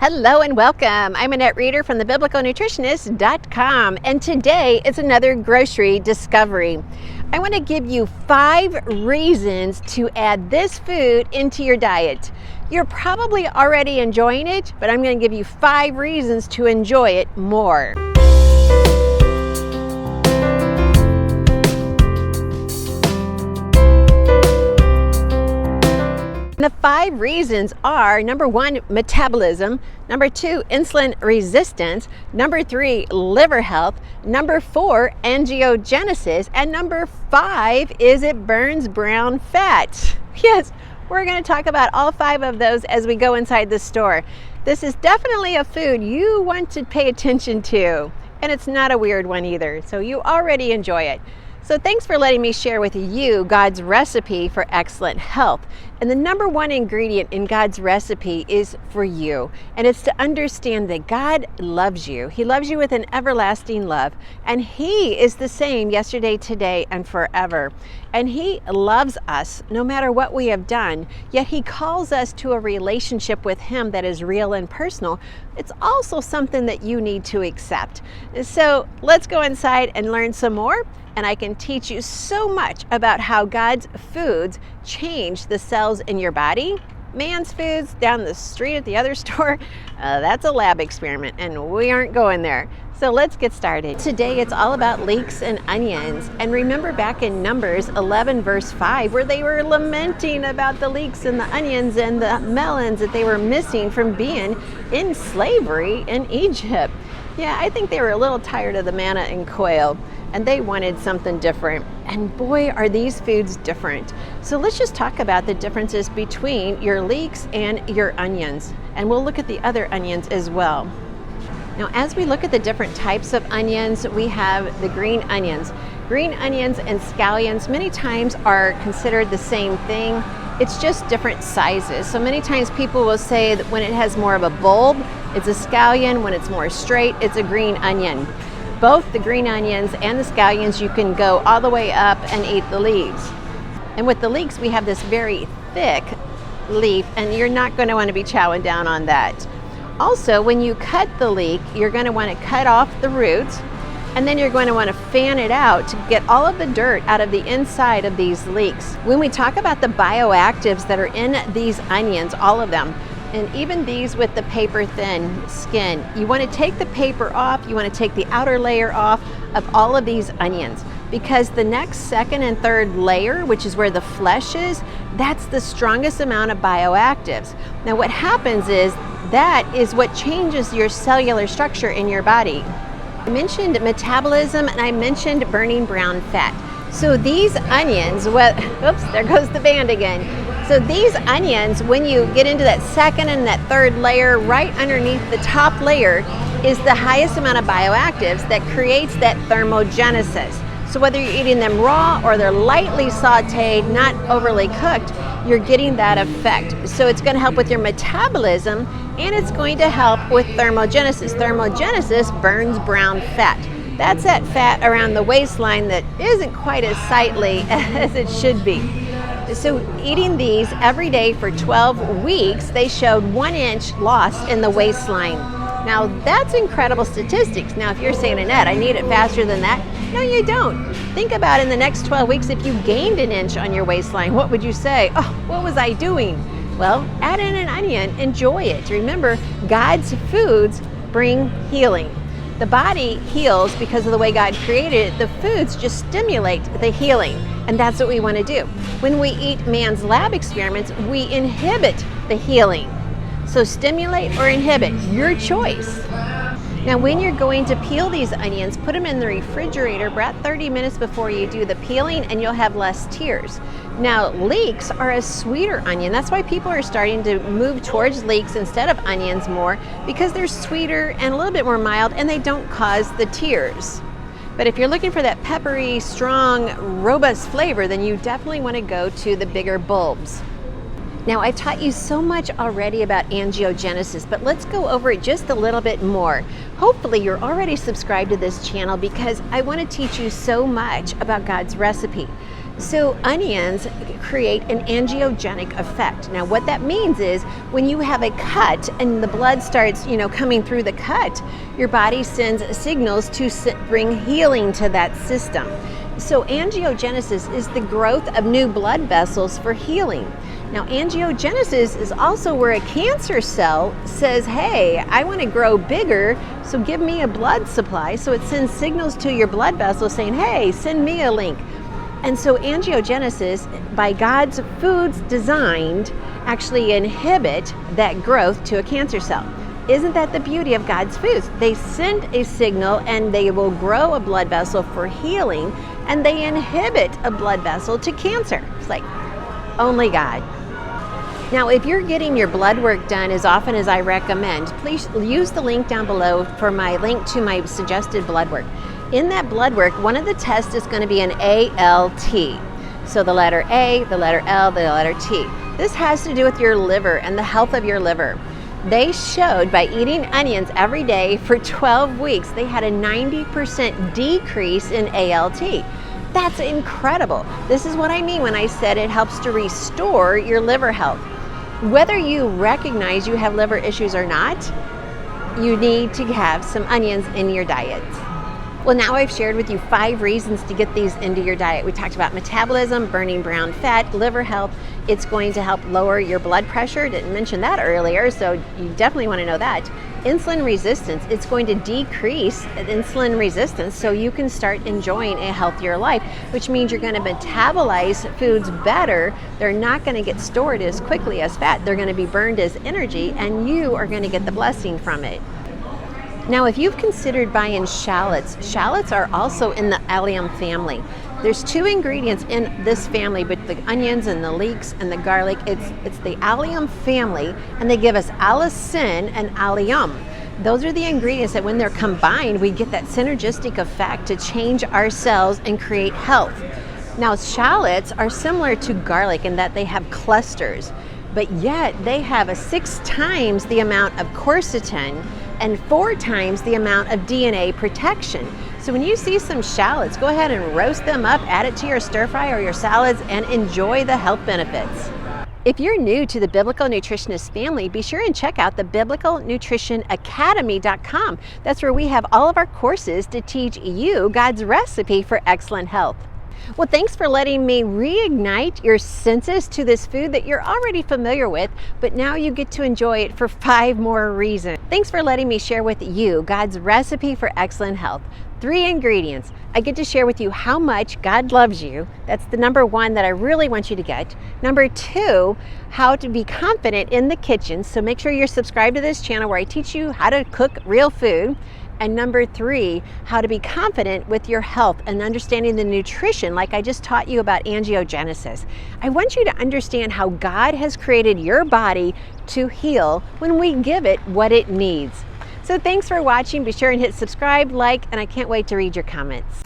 Hello and welcome. I'm Annette Reeder from thebiblicalnutritionist.com, and today is another grocery discovery. I want to give you 5 reasons to add this food into your diet. You're probably already enjoying it, but I'm going to give you 5 reasons to enjoy it more. The 5 reasons are: number 1, metabolism; number 2, insulin resistance; number 3, liver health; number 4, angiogenesis; and number 5 is it burns brown fat. Yes, we're going to talk about all 5 of those as we go inside the store. This is definitely a food you want to pay attention to, and it's not a weird one either, so you already enjoy it. So thanks for letting me share with you God's recipe for excellent health. And the number 1 ingredient in God's recipe is for you. And it's to understand that God loves you. He loves you with an everlasting love. And He is the same yesterday, today, and forever. And He loves us no matter what we have done. Yet He calls us to a relationship with Him that is real and personal. It's also something that you need to accept. So let's go inside and learn some more. And I can teach you so much about how God's foods change the cells in your body. Man's foods down the street at the other store, that's a lab experiment, and we aren't going there. So let's get started. Today it's all about leeks and onions. And remember back in Numbers 11 verse 5, where they were lamenting about the leeks and the onions and the melons that they were missing from being in slavery in Egypt. Yeah, I think they were a little tired of the manna and quail, and they wanted something different. And boy, are these foods different. So let's just talk about the differences between your leeks and your onions. And we'll look at the other onions as well. Now, as we look at the different types of onions, we have the green onions. Green onions and scallions many times are considered the same thing. It's just different sizes. So many times people will say that when it has more of a bulb, it's a scallion. When it's more straight, it's a green onion. Both the green onions and the scallions, you can go all the way up and eat the leaves. And with the leeks, we have this very thick leaf, and you're not going to want to be chowing down on that. Also, when you cut the leek, you're going to want to cut off the roots, and then you're going to want to fan it out to get all of the dirt out of the inside of these leeks. When we talk about the bioactives that are in these onions, all of them, and even these with the paper thin skin, you want to take the paper off, you want to take the outer layer off of all of these onions, because the next, second, and third layer, which is where the flesh is, that's the strongest amount of bioactives. Now what happens is that is what changes your cellular structure in your body. I mentioned metabolism and I mentioned burning brown fat. So these onions, oops, there goes the band again. So these onions, when you get into that second and that third layer, right underneath the top layer is the highest amount of bioactives that creates that thermogenesis. So whether you're eating them raw or they're lightly sauteed, not overly cooked, you're getting that effect. So it's going to help with your metabolism, and it's going to help with thermogenesis. Thermogenesis burns brown fat. That's that fat around the waistline that isn't quite as sightly as it should be. So eating these every day for 12 weeks, they showed 1 inch loss in the waistline. Now that's incredible statistics. Now if you're saying, Annette, I need it faster than that. No, you don't. Think about in the next 12 weeks, if you gained 1 inch on your waistline, what would you say? Oh, what was I doing? Well, add in an onion, enjoy it. Remember, God's foods bring healing. The body heals because of the way God created it. The foods just stimulate the healing, and that's what we want to do. When we eat man's lab experiments, we inhibit the healing. So stimulate or inhibit, your choice. Now when you're going to peel these onions, put them in the refrigerator about 30 minutes before you do the peeling, and you'll have less tears. Now leeks are a sweeter onion. That's why people are starting to move towards leeks instead of onions more, because they're sweeter and a little bit more mild, and they don't cause the tears. But if you're looking for that peppery, strong, robust flavor, then you definitely want to go to the bigger bulbs. Now, I've taught you so much already about angiogenesis, but let's go over it just a little bit more. Hopefully you're already subscribed to this channel, because I want to teach you so much about God's recipe. So onions create an angiogenic effect. Now what that means is when you have a cut and the blood starts, coming through the cut, your body sends signals to bring healing to that system. So angiogenesis is the growth of new blood vessels for healing. Now angiogenesis is also where a cancer cell says, hey, I want to grow bigger, so give me a blood supply. So it sends signals to your blood vessels saying, hey, send me a link. And so angiogenesis, by God's foods designed, actually inhibit that growth to a cancer cell. Isn't that the beauty of God's foods? They send a signal and they will grow a blood vessel for healing, and they inhibit a blood vessel to cancer. It's like, only God. Now, if you're getting your blood work done as often as I recommend, please use the link down below for my link to my suggested blood work. In that blood work, one of the tests is going to be an ALT. So the letter A, the letter L, the letter T. This has to do with your liver and the health of your liver. They showed by eating onions every day for 12 weeks, they had a 90% decrease in ALT. That's incredible. This is what I mean when I said it helps to restore your liver health. Whether you recognize you have liver issues or not, you need to have some onions in your diet. Well, now I've shared with you 5 reasons to get these into your diet. We talked about metabolism, burning brown fat, liver health. It's going to help lower your blood pressure. Didn't mention that earlier, so you definitely want to know that. Insulin resistance, it's going to decrease insulin resistance so you can start enjoying a healthier life, which means you're going to metabolize foods better. They're not going to get stored as quickly as fat. They're going to be burned as energy, and you are going to get the blessing from it. Now, if you've considered buying shallots, shallots are also in the Allium family. There's 2 ingredients in this family, but the onions and the leeks and the garlic, it's the Allium family, and they give us allicin and allium. Those are the ingredients that when they're combined, we get that synergistic effect to change our cells and create health. Now, shallots are similar to garlic in that they have clusters, but yet they have 6 times the amount of quercetin and 4 times the amount of DNA protection. So when you see some shallots, go ahead and roast them up, add it to your stir fry or your salads, and enjoy the health benefits. If you're new to the Biblical Nutritionist family, be sure and check out the biblicalnutritionacademy.com. That's where we have all of our courses to teach you God's recipe for excellent health. Well, thanks for letting me reignite your senses to this food that you're already familiar with, but now you get to enjoy it for 5 more reasons. Thanks for letting me share with you God's recipe for excellent health. 3 ingredients. I get to share with you how much God loves you. That's the number 1 that I really want you to get. Number 2, how to be confident in the kitchen. So make sure you're subscribed to this channel where I teach you how to cook real food. And number 3, how to be confident with your health and understanding the nutrition, like I just taught you about angiogenesis. I want you to understand how God has created your body to heal when we give it what it needs. So thanks for watching. Be sure and hit subscribe, like, and I can't wait to read your comments.